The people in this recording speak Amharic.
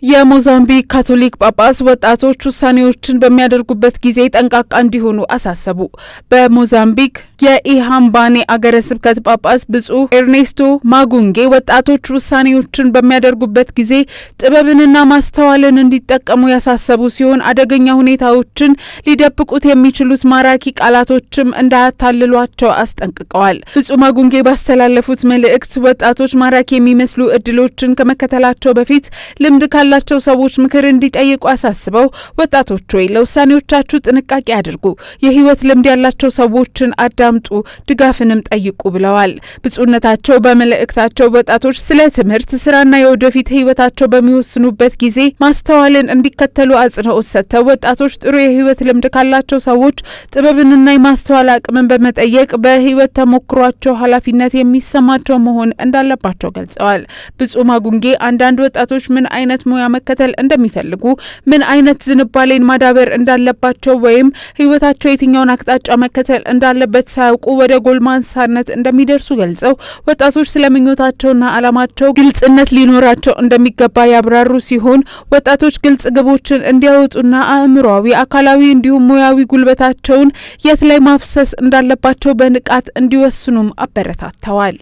የሞዛምቢክ ካቶሊክ ጳጳስ ወጣቶች ውሳኔዎችን በሚያደርጉበት ጊዜ ጠንቃቃ እንዲሆኑ አሳሰቡ። በሞዛምቢክ የኢሃምባኔ አገረ ስብከት ጳጳስ ብፁዕ ኤርኔስቶ ማጉንጌ ወጣቶች ውሳኔዎችን በሚያደርጉበት ጊዜ ጥበብንና ማስተዋልን እንዲጠቀሙ ያሳሰቡ ሲሆን አደገኛ ሁኔታዎችን ሊደብቁት የሚችሉት ማራኪ ቃላቶችም እንዳያታልሏቸው አስጠንቅቀዋል። ብፁዕ ማጉንጌ ባስተላለፉት መልእክት ወጣቶች ማራኪ የሚመስሉ እድሎችን ከመከተላቸው በፊት ልምድ ካላቸው ሰዎች ምክር እንዲጠይቁ አሳስበው ወጣቶች ሆይ ለውሳኔዎቻችሁ ጥንቃቄ አድርጉ፣ የህይወት ልምድ ያላቸው ሰዎችን አዳምጡ፣ ድጋፍንም ጠይቁ ብለዋል። ብፁዕነታቸው በመልእክታቸው ወጣቶች ስለ ትምህርት፣ ስራና የወደፊት ህይወታቸው በሚወስኑበት ጊዜ ማስተዋልን እንዲከተሉ አጽንኦት ሰጥተው ወጣቶች ጥሩ የህይወት ልምድ ካላቸው ሰዎች ጥበብንና የማስተዋል አቅምን በመጠየቅ በህይወት ተሞክሯቸው ኃላፊነት የሚሰማቸው መሆን እንዳለባቸው ገልጸዋል። ብፁዕ ማጉንጌ አንዳንድ ወጣቶች ምን አይነት ሙያ መከተል እንደሚፈልጉ፣ ምን አይነት ዝንባሌን ማዳበር እንዳለባቸው ወይም ህይወታቸው የትኛውን አቅጣጫ መከተል እንዳለበት ሳያውቁ ወደ ጎልማሳነት እንደሚደርሱ ገልጸው ወጣቶች ስለምኞታቸውና አላማቸው ግልጽነት ሊኖራቸው እንደሚገባ ያብራሩ ሲሆን ወጣቶች ግልጽ ግቦችን እንዲያወጡና አእምሯዊ፣ አካላዊ እንዲሁም ሙያዊ ጉልበታቸውን የት ላይ ማፍሰስ እንዳለባቸው በንቃት እንዲወስኑም አበረታተዋል።